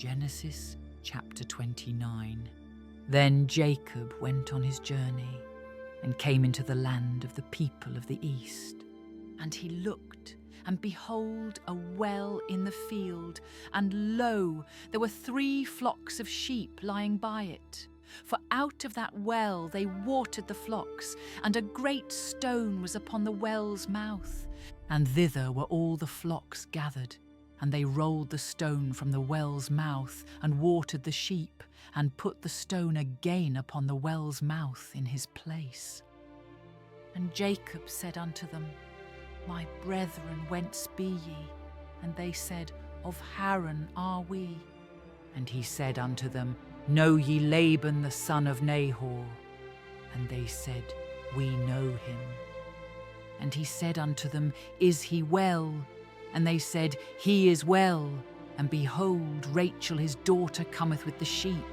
Genesis chapter 29. Then Jacob went on his journey and came into the land of the people of the east. And he looked, and behold, a well in the field, and lo, there were 3 flocks of sheep lying by it. For out of that well they watered the flocks, and a great stone was upon the well's mouth. And thither were all the flocks gathered. And they rolled the stone from the well's mouth, and watered the sheep, and put the stone again upon the well's mouth in his place. And Jacob said unto them, My brethren, whence be ye? And they said, Of Haran are we. And he said unto them, Know ye Laban the son of Nahor? And they said, We know him. And he said unto them, Is he well? And they said, He is well. And behold, Rachel his daughter cometh with the sheep.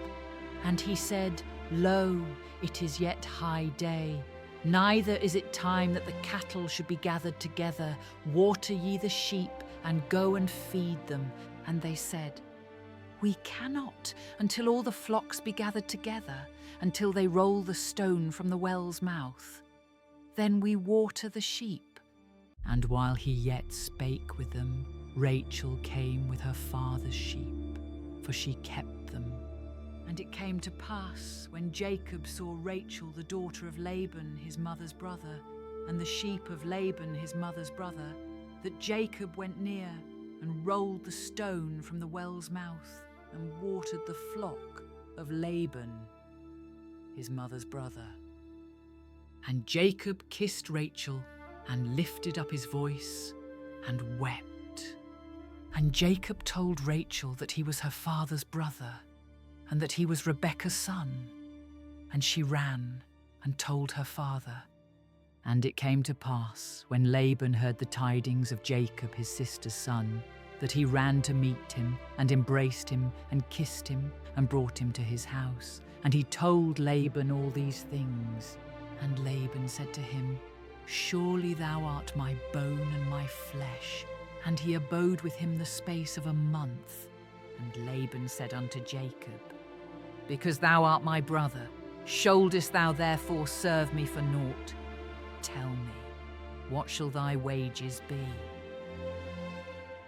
And he said, Lo, it is yet high day, neither is it time that the cattle should be gathered together. Water ye the sheep, and go and feed them. And they said, We cannot, until all the flocks be gathered together, until they roll the stone from the well's mouth. Then we water the sheep. And while he yet spake with them, Rachel came with her father's sheep, for she kept them. And it came to pass, when Jacob saw Rachel the daughter of Laban his mother's brother, and the sheep of Laban his mother's brother, that Jacob went near, and rolled the stone from the well's mouth, and watered the flock of Laban his mother's brother. And Jacob kissed Rachel, and lifted up his voice, and wept. And Jacob told Rachel that he was her father's brother, and that he was Rebekah's son. And she ran and told her father. And it came to pass, when Laban heard the tidings of Jacob his sister's son, that he ran to meet him, and embraced him, and kissed him, and brought him to his house. And he told Laban all these things. And Laban said to him, Surely thou art my bone and my flesh. And he abode with him the space of a month. And Laban said unto Jacob, Because thou art my brother, shouldest thou therefore serve me for naught? Tell me, what shall thy wages be?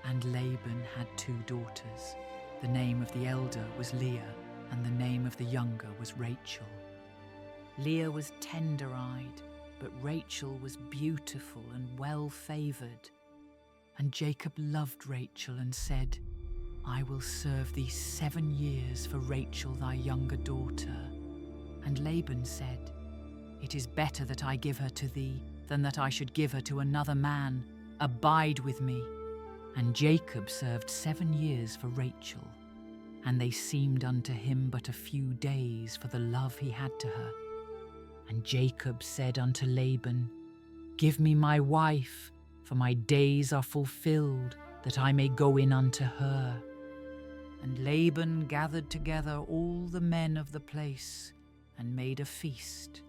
And Laban had 2 daughters. The name of the elder was Leah, and the name of the younger was Rachel. Leah was tender-eyed, but Rachel was beautiful and well-favoured. And Jacob loved Rachel and said, I will serve thee 7 years for Rachel thy younger daughter. And Laban said, It is better that I give her to thee than that I should give her to another man. Abide with me. And Jacob served 7 years for Rachel. And they seemed unto him but a few days for the love he had to her. And Jacob said unto Laban, Give me my wife, for my days are fulfilled, that I may go in unto her. And Laban gathered together all the men of the place, and made a feast.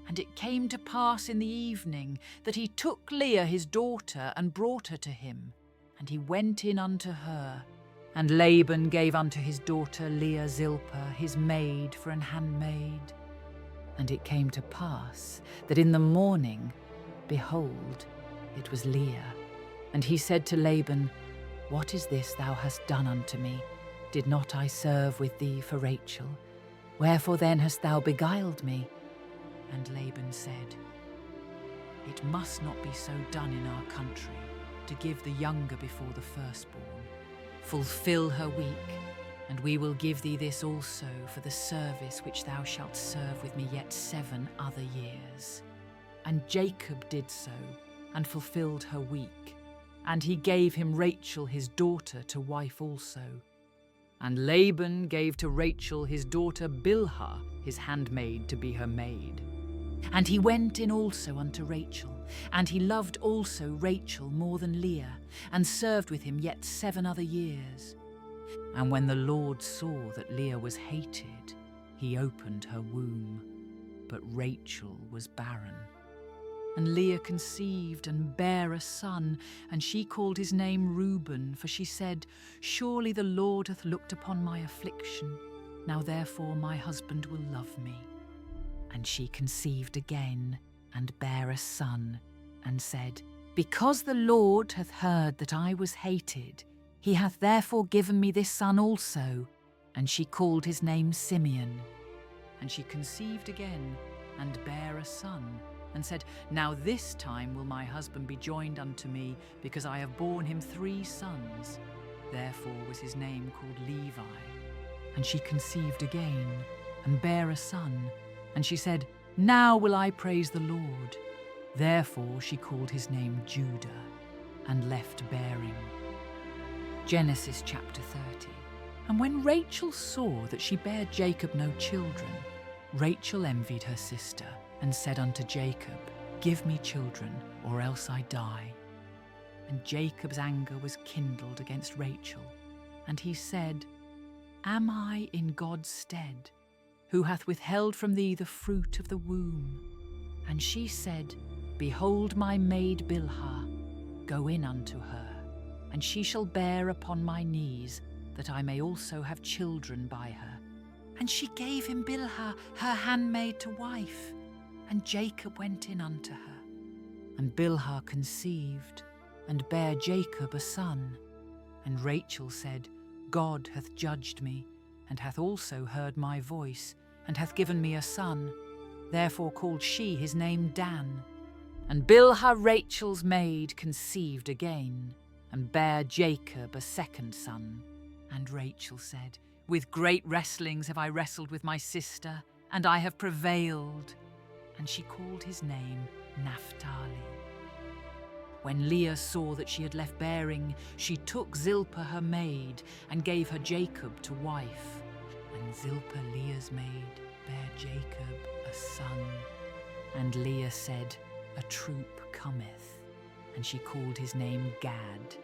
And it came to pass in the evening, that he took Leah his daughter, and brought her to him. And he went in unto her. And Laban gave unto his daughter Leah Zilpah, his maid, for an handmaid. And it came to pass that in the morning, behold, it was Leah. And he said to Laban, What is this thou hast done unto me? Did not I serve with thee for Rachel? Wherefore then hast thou beguiled me? And Laban said, It must not be so done in our country, to give the younger before the firstborn. Fulfill her week, and we will give thee this also for the service which thou shalt serve with me yet 7 other years. And Jacob did so, and fulfilled her week. And he gave him Rachel his daughter to wife also. And Laban gave to Rachel his daughter Bilhah his handmaid to be her maid. And he went in also unto Rachel, and he loved also Rachel more than Leah, and served with him yet 7 other years. And when the Lord saw that Leah was hated, he opened her womb, but Rachel was barren. And Leah conceived and bare a son, and she called his name Reuben, for she said, Surely the Lord hath looked upon my affliction. Now therefore my husband will love me. And she conceived again, and bare a son, and said, Because the Lord hath heard that I was hated, he hath therefore given me this son also. And she called his name Simeon. And she conceived again, and bare a son, and said, Now this time will my husband be joined unto me, because I have borne him 3 sons. Therefore was his name called Levi. And she conceived again, and bare a son, and she said, Now will I praise the Lord. Therefore she called his name Judah, and left bearing. Genesis chapter 30. And when Rachel saw that she bare Jacob no children, Rachel envied her sister, and said unto Jacob, Give me children, or else I die. And Jacob's anger was kindled against Rachel, and he said, Am I in God's stead, who hath withheld from thee the fruit of the womb? And she said, Behold my maid Bilhah, go in unto her, and she shall bear upon my knees, that I may also have children by her. And she gave him Bilhah, her handmaid, to wife. And Jacob went in unto her. And Bilhah conceived, and bare Jacob a son. And Rachel said, God hath judged me, and hath also heard my voice, and hath given me a son. Therefore called she his name Dan. And Bilhah Rachel's maid conceived again, and bare Jacob a second son. And Rachel said, With great wrestlings have I wrestled with my sister, and I have prevailed. And she called his name Naphtali. When Leah saw that she had left bearing, she took Zilpah her maid, and gave her Jacob to wife. And Zilpah Leah's maid bare Jacob a son. And Leah said, A troop cometh. And she called his name Gad.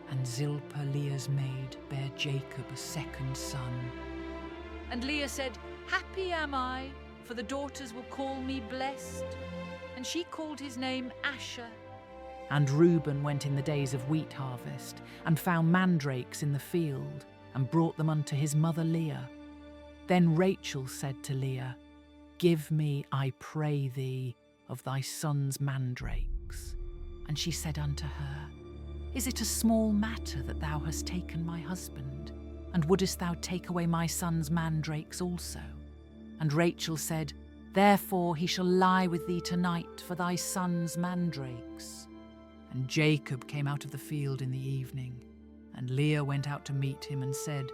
And Zilpah Leah's maid bare Jacob a second son. And Leah said, Happy am I, for the daughters will call me blessed. And she called his name Asher. And Reuben went in the days of wheat harvest, and found mandrakes in the field, and brought them unto his mother Leah. Then Rachel said to Leah, Give me, I pray thee, of thy son's mandrakes. And she said unto her, Is it a small matter that thou hast taken my husband? And wouldest thou take away my son's mandrakes also? And Rachel said, Therefore he shall lie with thee tonight for thy son's mandrakes. And Jacob came out of the field in the evening, and Leah went out to meet him and said,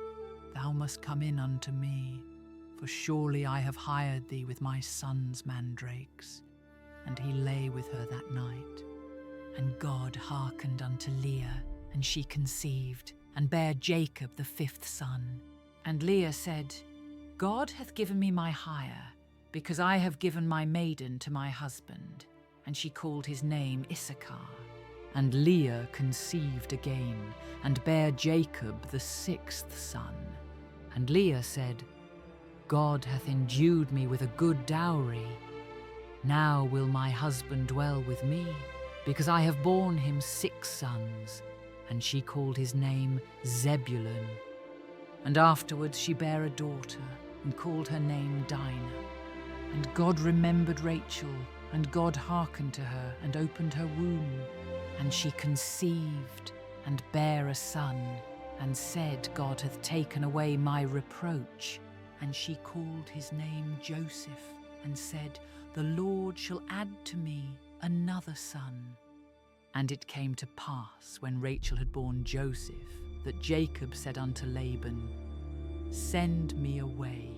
Thou must come in unto me, for surely I have hired thee with my son's mandrakes. And he lay with her that night. And God hearkened unto Leah, and she conceived, and bare Jacob the 5th son. And Leah said, God hath given me my hire, because I have given my maiden to my husband. And she called his name Issachar. And Leah conceived again, and bare Jacob the 6th son. And Leah said, God hath endued me with a good dowry. Now will my husband dwell with me, because I have borne him 6 sons. And she called his name Zebulun. And afterwards she bare a daughter, and called her name Dinah. And God remembered Rachel, and God hearkened to her, and opened her womb. And she conceived, and bare a son, and said, God hath taken away my reproach. And she called his name Joseph, and said, The Lord shall add to me another son. And it came to pass, when Rachel had borne Joseph, that Jacob said unto Laban, Send me away,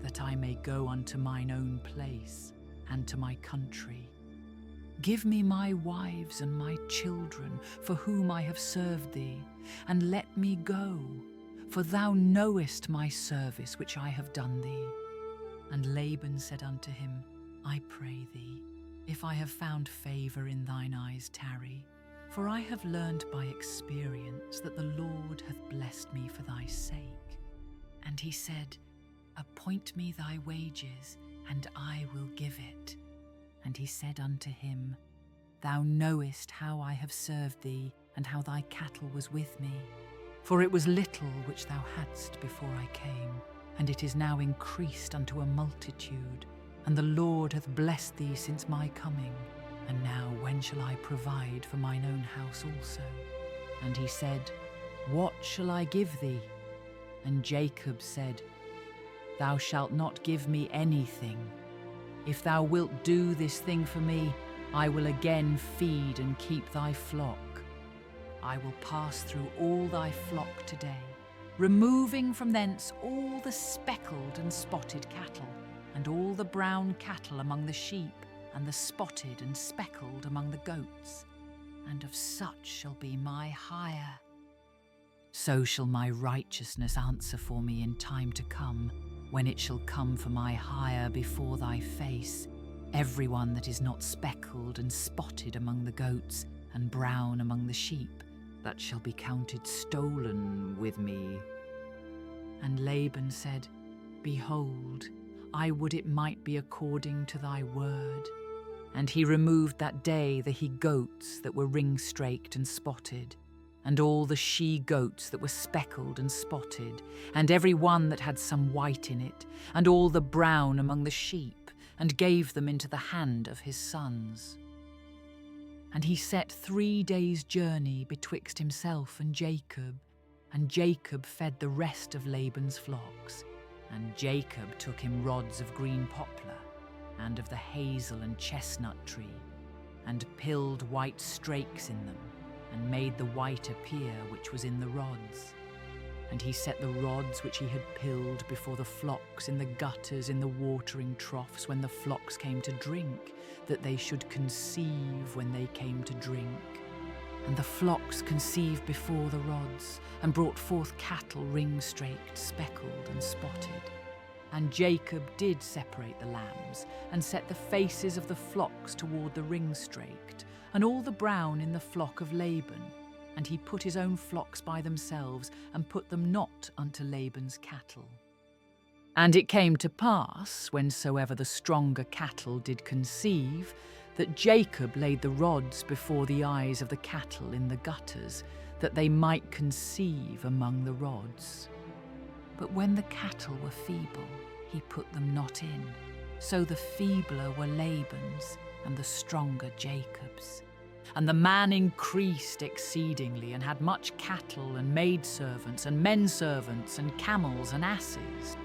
that I may go unto mine own place, and to my country. Give me my wives and my children, for whom I have served thee, and let me go, for thou knowest my service which I have done thee. And Laban said unto him, I pray thee, if I have found favour in thine eyes, tarry, for I have learned by experience that the Lord hath blessed me for thy sake. And he said, Appoint me thy wages, and I will give it. And he said unto him, Thou knowest how I have served thee, and how thy cattle was with me. For it was little which thou hadst before I came, and it is now increased unto a multitude. And the Lord hath blessed thee since my coming. And now when shall I provide for mine own house also? And he said, What shall I give thee? And Jacob said, Thou shalt not give me anything. If thou wilt do this thing for me, I will again feed and keep thy flock. I will pass through all thy flock today, removing from thence all the speckled and spotted cattle, and all the brown cattle among the sheep, and the spotted and speckled among the goats, and of such shall be my hire. So shall my righteousness answer for me in time to come, when it shall come for my hire before thy face, every one that is not speckled and spotted among the goats, and brown among the sheep, that shall be counted stolen with me. And Laban said, Behold, I would it might be according to thy word. And he removed that day the he-goats that were ring-straked and spotted, and all the she-goats that were speckled and spotted, and every one that had some white in it, and all the brown among the sheep, and gave them into the hand of his sons. And he set 3 days' journey betwixt himself and Jacob fed the rest of Laban's flocks. And Jacob took him rods of green poplar, and of the hazel and chestnut tree, and pilled white strakes in them, and made the white appear which was in the rods. And he set the rods which he had pilled before the flocks in the gutters in the watering troughs when the flocks came to drink, that they should conceive when they came to drink. And the flocks conceived before the rods, and brought forth cattle ring-straked, speckled, and spotted. And Jacob did separate the lambs, and set the faces of the flocks toward the ring-straked, and all the brown in the flock of Laban. And he put his own flocks by themselves, and put them not unto Laban's cattle. And it came to pass, whensoever the stronger cattle did conceive, that Jacob laid the rods before the eyes of the cattle in the gutters, that they might conceive among the rods. But when the cattle were feeble, he put them not in. So the feebler were Laban's, and the stronger Jacob's. And the man increased exceedingly, and had much cattle, and maidservants, and menservants, and camels, and asses.